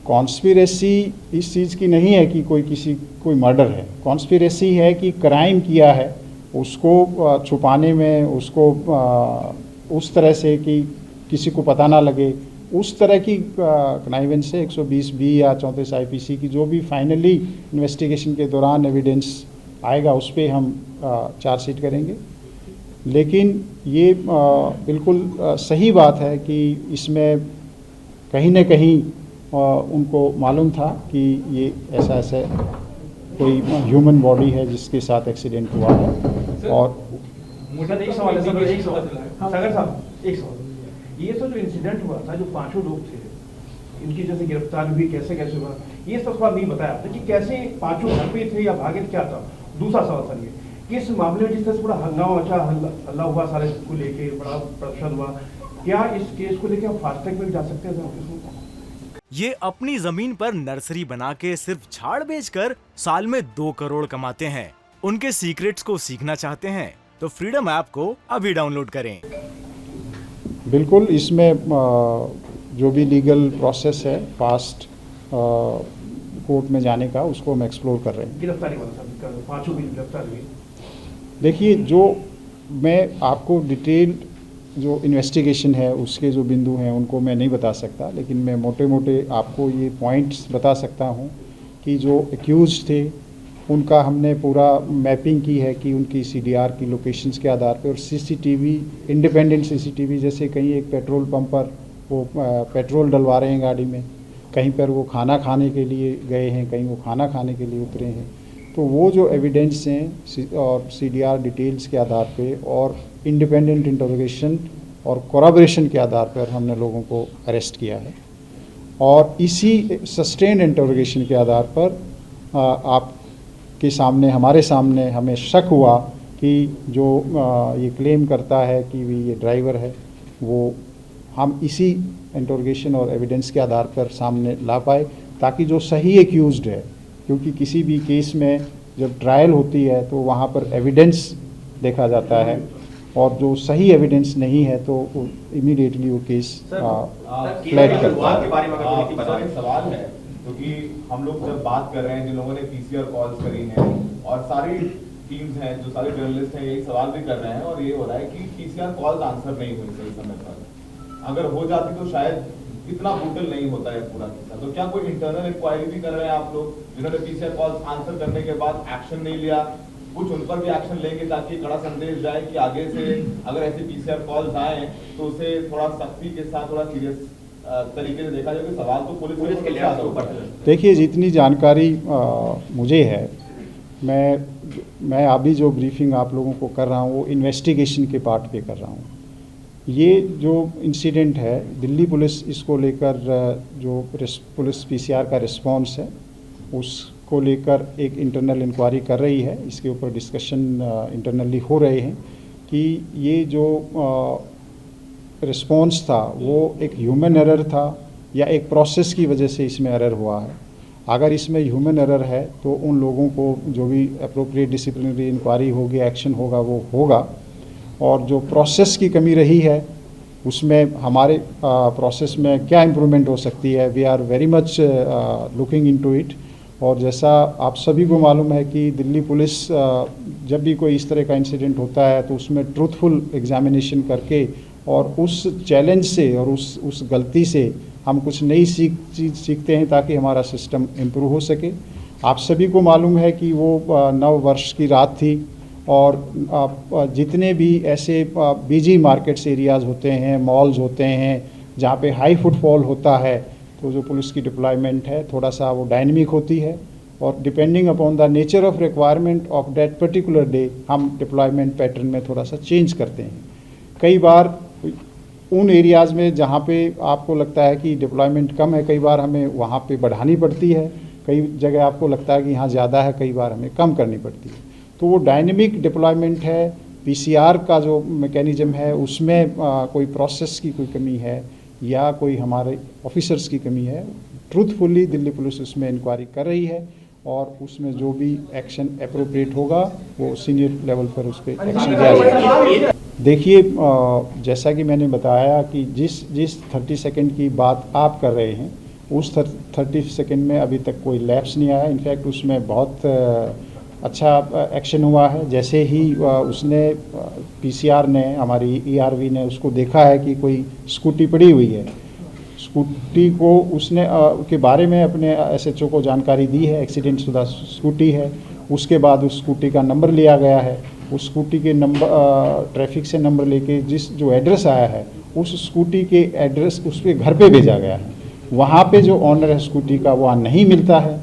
Conspiracy इस चीज़ की नहीं है कि कोई मर्डर है। कॉन्स्पिरेसी है कि क्राइम किया है उसको छुपाने में, उसको उस तरह से कि किसी को पता ना लगे, उस तरह की कनाइवेंस से 120B या 34 IPC की जो भी फाइनली इन्वेस्टिगेशन के दौरान एविडेंस आएगा उस पर हम चार्जशीट करेंगे। लेकिन ये बिल्कुल सही बात है कि इसमें कहीं न कहीं उनको मालूम था कि ये ऐसा कोई ह्यूमन बॉडी है जिसके साथ एक्सीडेंट हुआ है। और मुझे एक सवाल है सर, एक सवाल सागर साहब, एक सवाल, ये तो जो इंसिडेंट हुआ था, जो 5 लोग थे, इनकी जैसे गिरफ्तारी हुई, कैसे कैसे हुआ, ये सब सवाल नहीं बताया आपने कि कैसे 5 घर पे थे या भागे, क्या था। दूसरा सवाल सर, ये किस मामले में जिस तरह से पूरा हंगामा मचा, हल्ला हुआ सारे को लेके, बड़ा प्रदर्शन हुआ, क्या इस केस को लेके आप फास्ट ट्रैक में भी जा सकते हैं सर? ये अपनी जमीन पर नर्सरी बना के सिर्फ झाड़ बेचकर साल में 2 करोड़ कमाते हैं। उनके सीक्रेट्स को सीखना चाहते हैं तो फ्रीडम ऐप को अभी डाउनलोड करें। बिल्कुल, इसमें जो भी लीगल प्रोसेस है फास्ट कोर्ट में जाने का, उसको हम एक्सप्लोर कर रहे हैं। गिरफ्तारी वाला 5 भी गिरफ्तार हुई। देखिए, जो मैं आपको डिटेल जो इन्वेस्टिगेशन है उसके जो बिंदु हैं उनको मैं नहीं बता सकता, लेकिन मैं मोटे मोटे आपको ये पॉइंट्स बता सकता हूँ कि जो एक्यूज थे उनका हमने पूरा मैपिंग की है कि उनकी CDR की लोकेशंस के आधार पे, और CCTV, इंडिपेंडेंट CCTV, जैसे कहीं एक पेट्रोल पंप पर वो पेट्रोल डलवा रहे हैं गाड़ी में, कहीं पर वो खाना खाने के लिए गए हैं, कहीं वो खाना खाने के लिए उतरे हैं, तो वो जो एविडेंस हैं और CDR डिटेल्स के आधार पे और इंडिपेंडेंट इंटरोगेशन और कोराबरेशन के आधार पर हमने लोगों को अरेस्ट किया है। और इसी सस्टेन्ड इंटरोगेशन के आधार पर आपके सामने, हमारे सामने हमें शक हुआ कि जो ये क्लेम करता है कि ये ड्राइवर है, वो हम इसी इंटरोगेशन और एविडेंस के आधार पर सामने ला पाए, ताकि जो सही एक्यूज्ड है, क्योंकि किसी भी केस में जब ट्रायल होती है तो वहाँ पर एविडेंस देखा जाता है, और जो सही एविडेंस नहीं है तो इमीडिएटली वो केस फ्लैट करता है। सवाल है क्योंकि हम लोग जब बात कर रहे हैं, जिन लोगों ने PCR कॉल्स करी हैं और सारी टीम्स हैं, जो सारे जर्नलिस्ट हैं, यही सवाल भी कर रहे हैं, और ये हो रहा है कि PCR कॉल्स आंसर नहीं हुई सही समय पर। अगर हो जाती तो शायद इतना ब्रूटल नहीं होता है पूरा किस्सा। तो क्या कोई इंटरनल इंक्वायरी भी कर रहे हैं आप लोग, जिन्होंने PCR कॉल्स आंसर करने के बाद एक्शन नहीं लिया, कुछ उन पर भी एक्शन लेंगे ताकि कड़ा संदेश जाए कि आगे से अगर ऐसे PCR कॉल्स आए तो उसे थोड़ा सख्ती के साथ, थोड़ा सीरियस तरीके से देखा जाए? सवाल तो पुलिस के लिहाज से ऊपर है। देखिए, जितनी जानकारी मुझे है, मैं अभी जो ब्रीफिंग आप लोगों को कर रहा हूँ वो इन्वेस्टिगेशन के पार्ट पे कर रहा हूँ। ये जो इंसिडेंट है, दिल्ली पुलिस इसको लेकर जो पुलिस PCR का रिस्पांस है उसको लेकर एक इंटरनल इंक्वायरी कर रही है। इसके ऊपर डिस्कशन इंटरनली हो रहे हैं कि ये जो रिस्पांस था वो एक ह्यूमन एरर था या एक प्रोसेस की वजह से इसमें एरर हुआ है। अगर इसमें ह्यूमन एरर है तो उन लोगों को जो भी अप्रोप्रिएट डिसिप्लिनरी इंक्वायरी होगी, एक्शन होगा, वो होगा। और जो प्रोसेस की कमी रही है उसमें हमारे प्रोसेस में क्या इम्प्रूवमेंट हो सकती है, we are very much looking into it. और जैसा आप सभी को मालूम है कि दिल्ली पुलिस जब भी कोई इस तरह का इंसिडेंट होता है तो उसमें ट्रूथफुल एग्जामिनेशन करके और उस चैलेंज से और उस गलती से हम कुछ नई चीज़ सीखते हैं ताकि हमारा सिस्टम इम्प्रूव हो सके। आप सभी को मालूम है कि वो नव वर्ष की रात थी और जितने भी ऐसे बिजी मार्केट्स एरियाज़ होते हैं, मॉल्स होते हैं, जहाँ पे हाई फुटफॉल होता है, तो जो पुलिस की डिप्लॉयमेंट है थोड़ा सा वो डायनेमिक होती है और depending upon the nature of requirement of that particular day हम डिप्लॉयमेंट पैटर्न में थोड़ा सा चेंज करते हैं। कई बार उन एरियाज़ में जहाँ पे आपको लगता है कि डिप्लॉयमेंट कम है, कई बार हमें वहाँ पे बढ़ानी पड़ती है, कई जगह आपको लगता है कि यहाँ ज़्यादा है, कई बार हमें कम करनी पड़ती है। तो वो डायनेमिक डिप्लॉयमेंट है। PCR का जो मैकेनिज्म है उसमें कोई प्रोसेस की कोई कमी है या कोई हमारे ऑफिसर्स की कमी है, ट्रूथफुली दिल्ली पुलिस उसमें इंक्वायरी कर रही है और उसमें जो भी एक्शन अप्रोप्रिएट होगा वो सीनियर लेवल पर उस पर एक्शन लिया जाएगा। देखिए, जैसा कि मैंने बताया कि जिस 30 सेकंड की बात आप कर रहे हैं उस 30 सेकंड में अभी तक कोई लैप्स नहीं आया। इनफैक्ट उसमें बहुत अच्छा एक्शन हुआ है। जैसे ही उसने पीसीआर ने, हमारी ईआरवी ने उसको देखा है कि कोई स्कूटी पड़ी हुई है, स्कूटी को उसने के बारे में अपने एसएचओ को जानकारी दी है, एक्सीडेंट शुदा स्कूटी है। उसके बाद उस स्कूटी का नंबर लिया गया है, उस स्कूटी के नंबर ट्रैफिक से नंबर लेके जो एड्रेस आया है उस स्कूटी के एड्रेस उसके घर पे भेजा गया है। वहाँ पे जो ऑनर है स्कूटी का वहाँ नहीं मिलता है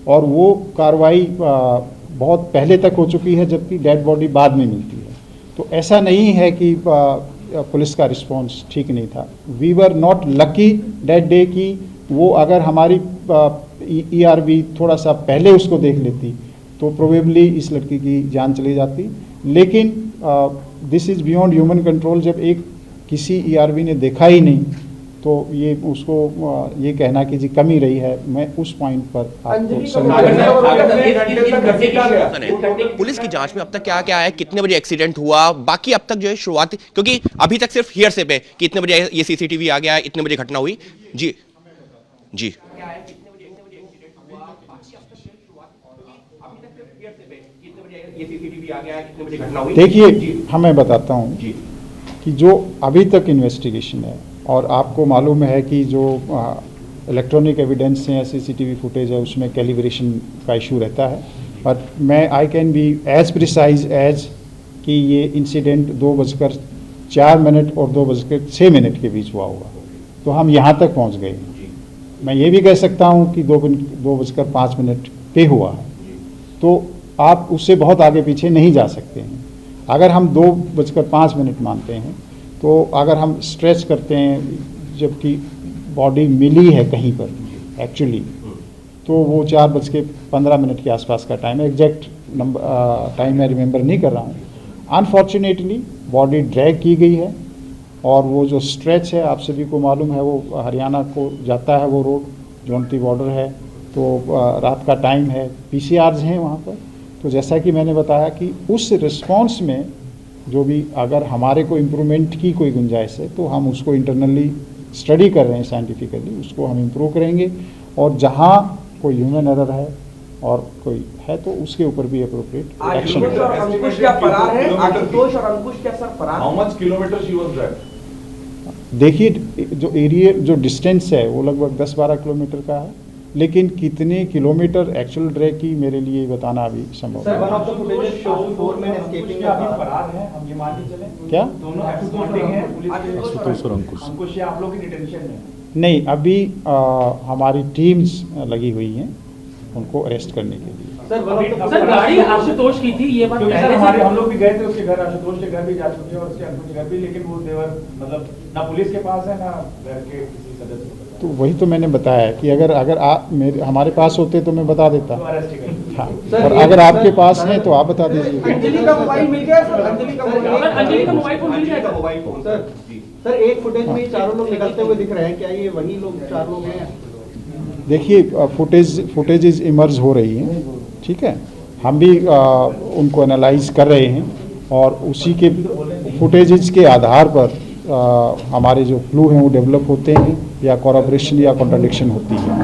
और वो कार्रवाई बहुत पहले तक हो चुकी है, जबकि डेड बॉडी बाद में मिलती है। तो ऐसा नहीं है कि पुलिस का रिस्पांस ठीक नहीं था। We were not lucky that day कि वो अगर हमारी ईआरवी थोड़ा सा पहले उसको देख लेती तो प्रोबेबली इस लड़की की जान चली जाती। लेकिन this is beyond human control. जब एक किसी ईआरवी ने देखा ही नहीं तो ये उसको ये कहना कि जी कमी रही है, मैं उस पॉइंट पर आपको पुलिस की जांच में अब तक क्या क्या है, कितने बजे एक्सीडेंट हुआ, बाकी अब तक जो है शुरुआती, क्योंकि अभी तक सिर्फ हियरसे पे कि इतने बजे ये सीसीटीवी आ गया, इतने बजे घटना हुई। जी जी देखिए, हमें बताता हूँ कि जो अभी तक इन्वेस्टिगेशन है, और आपको मालूम है कि जो इलेक्ट्रॉनिक एविडेंस है, सीसीटीवी फुटेज है, उसमें कैलिब्रेशन का इशू रहता है। बट मैं I can be as precise as कि ये इंसिडेंट 2:04 और 2:06 के बीच हुआ होगा, तो हम यहाँ तक पहुँच गए। मैं ये भी कह सकता हूँ कि 2:05 पे हुआ है, तो आप उससे बहुत आगे पीछे नहीं जा सकते हैं। अगर हम 2:05 मानते हैं, तो अगर हम स्ट्रेच करते हैं, जबकि बॉडी मिली है कहीं पर एक्चुअली, तो वो 4:15 के आसपास का टाइम है। एग्जैक्ट नंबर टाइम मैं रिमेंबर नहीं कर रहा हूँ। अनफॉर्चुनेटली बॉडी ड्रैग की गई है, और वो जो स्ट्रेच है आप सभी को मालूम है, वो हरियाणा को जाता है, वो रोड जौनती बॉर्डर है, तो रात का टाइम है, पीसीआर्स हैं वहाँ पर। तो जैसा कि मैंने बताया कि उस रिस्पॉन्स में जो भी अगर हमारे को इम्प्रूवमेंट की कोई गुंजाइश है, तो हम उसको इंटरनली स्टडी कर रहे हैं साइंटिफिकली, उसको हम इम्प्रूव करेंगे। और जहाँ कोई ह्यूमन एरर है और कोई है तो उसके ऊपर भी अप्रोप्रिएट एक्शन है। How much kilometers she was driving? देखिए, जो एरिया जो डिस्टेंस है वो लगभग 10-12 किलोमीटर का है, लेकिन कितने किलोमीटर एक्चुअल ड्रैग की मेरे लिए बताना अभी संभव सर, नहीं। One of the footages show 4 men escaping का अभी फरार है, हम ये मान के चलें? क्या? दोनों एक्सपोर्टिंग हैं, पुलिस के आशुतोष और अंकुश ये आप लोग की डिटेंशन में? नहीं, अभी हमारी टीम्स लगी हुई हैं उनको अरेस्ट करने के लिए। सर गाड़ी आशुतोष की थी, ये बात क्योंकि सर पहले हमारे से हम लोग भी गए थे उसके घर, आशुतोष के घर भी जा चुके हैं और उसके अंकुश के घर भी, लेकिन वो देवर मतलब ना पुलिस के पास है ना घर के किसी सदस्य के पास। तो वही तो मैंने बताया कि अगर आप हमारे पास होते तो मैं बता देता। तो अरेस्ट ही कर। हाँ, और अगर आपके पास है तो आप बता दीजिए। अंजलि का मोबाइल मिल गया सर, अंजलि का मोबाइल फोन मिल जाएगा। मोबाइल फोन सर एक फुटेज में चारों लोग निकलते हुए दिख रहे हैं, क्या ये वही लोग 4 लोग हैं? देखिए, फुटेजेस इमर्ज हो रही हैं, ठीक है, हम भी उनको एनालाइज कर रहे हैं, और उसी के फुटेजेस के आधार पर हमारे जो क्लू हैं वो डेवलप होते हैं, या कोलैबोरेशन या कॉन्ट्रडिक्शन होती है।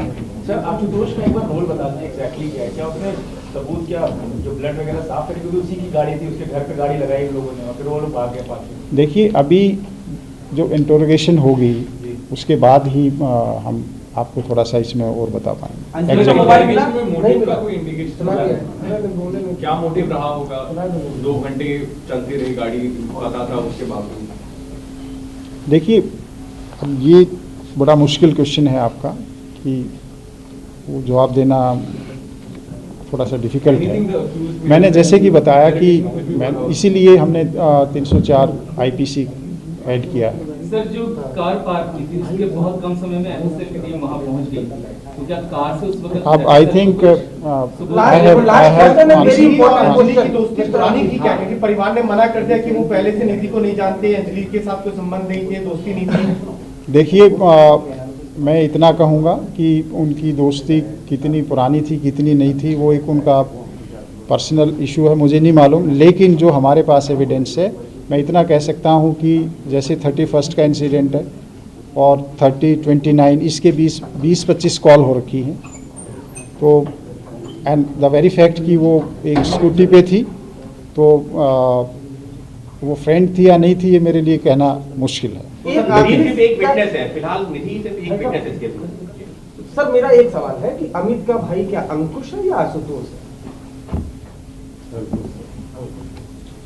सर आशुतोष का एक बार रोल बता दें एग्जैक्टली क्या है, क्या उसने सबूत क्या जो ब्लड वगैरह साफ करी, क्योंकि उसी की गाड़ी थी, उसके घर पे गाड़ी लगाई लोगों ने और फिर वो लोग भाग गए पाछे। देखिए, अभी जो इंटरोगेशन होगी उसके बाद ही हम आपको थोड़ा सा इसमें और बता पाएंगे। Exactly. मोबाइल में मोटिव का कोई इंडिकेशन है? क्या मोटिव रहा होगा? 2 घंटे चलती रही गाड़ी, पता था उसके बावजूद। देखिए, अब ये बड़ा मुश्किल क्वेश्चन है आपका, कि वो जवाब देना थोड़ा सा डिफ़िकल्ट है। मैंने जैसे कि बताया कि इसीलिए हमने 304 आईपीसी ऐड किया। सर जो कार पार्क की थी उसके बहुत कम समय में एसएसएफ की टीम वहां पहुंच गई, तो क्या कार से उस वक्त अब आई थिंक परिवार ने मना कर दिया कि वो पहले से निधि को नहीं जानते, अंजलि के साथ कोई संबंध नहीं थे, दोस्ती नहीं थी। देखिए, मैं इतना कहूँगा कि उनकी दोस्ती कितनी पुरानी थी कितनी नहीं थी वो एक उनका पर्सनल इशू है, मुझे नहीं मालूम। लेकिन जो हमारे पास एविडेंस है, मैं इतना कह सकता हूँ कि जैसे 31 का इंसिडेंट है, और 30-29 इसके 20-25 कॉल हो रखी हैं। तो एंड द वेरी फैक्ट कि वो एक स्कूटी पे थी, तो वो फ्रेंड थी या नहीं थी ये मेरे लिए कहना मुश्किल है। निधि सिर्फ एक विटनेस है फिलहाल, निधि सिर्फ एक विटनेस है इसके लिए। सर मेरा एक सवाल है कि अमित का भाई क्या अंकुश है या आशुतोष है?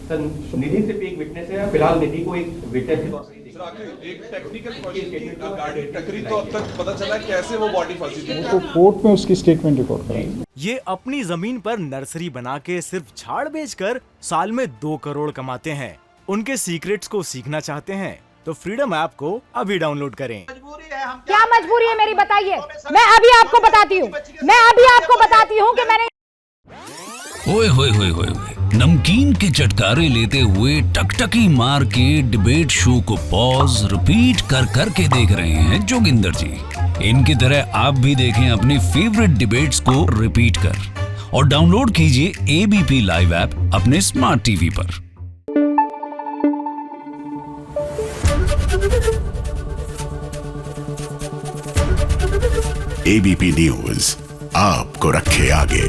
सर निधि सिर्फ एक विटनेस है फिलहाल, निधि को एक विटनेस के तौर पर एक टेक्निकल क्वेश्चन, टकरी तो अब तक पता चला कैसे वो बॉडी फंसी थी। तो कोर्ट में उसकी स्टेटमेंट रिकॉर्ड कराई। ये अपनी जमीन पर नर्सरी बना के सिर्फ झाड़ बेचकर साल में 2 करोड़ कमाते हैं। उनके सीक्रेट्स को सीखना चाहते हैं तो फ्रीडम ऐप को अभी डाउनलोड करें। क्या मजबूरी है मेरी बताइए? मैं अभी आपको बताती हूँ कि मैंने ओए होए होए होए नमकीन के चटकारे लेते हुए टकटकी मार के डिबेट शो को पॉज रिपीट कर करके देख रहे हैं जोगिंदर जी। इनकी तरह आप भी देखें अपनी फेवरेट डिबेट्स को रिपीट कर और डाउनलोड कीजिए एबीपी लाइव ऐप अपने स्मार्ट टीवी पर। एबीपी न्यूज आपको रखे आगे।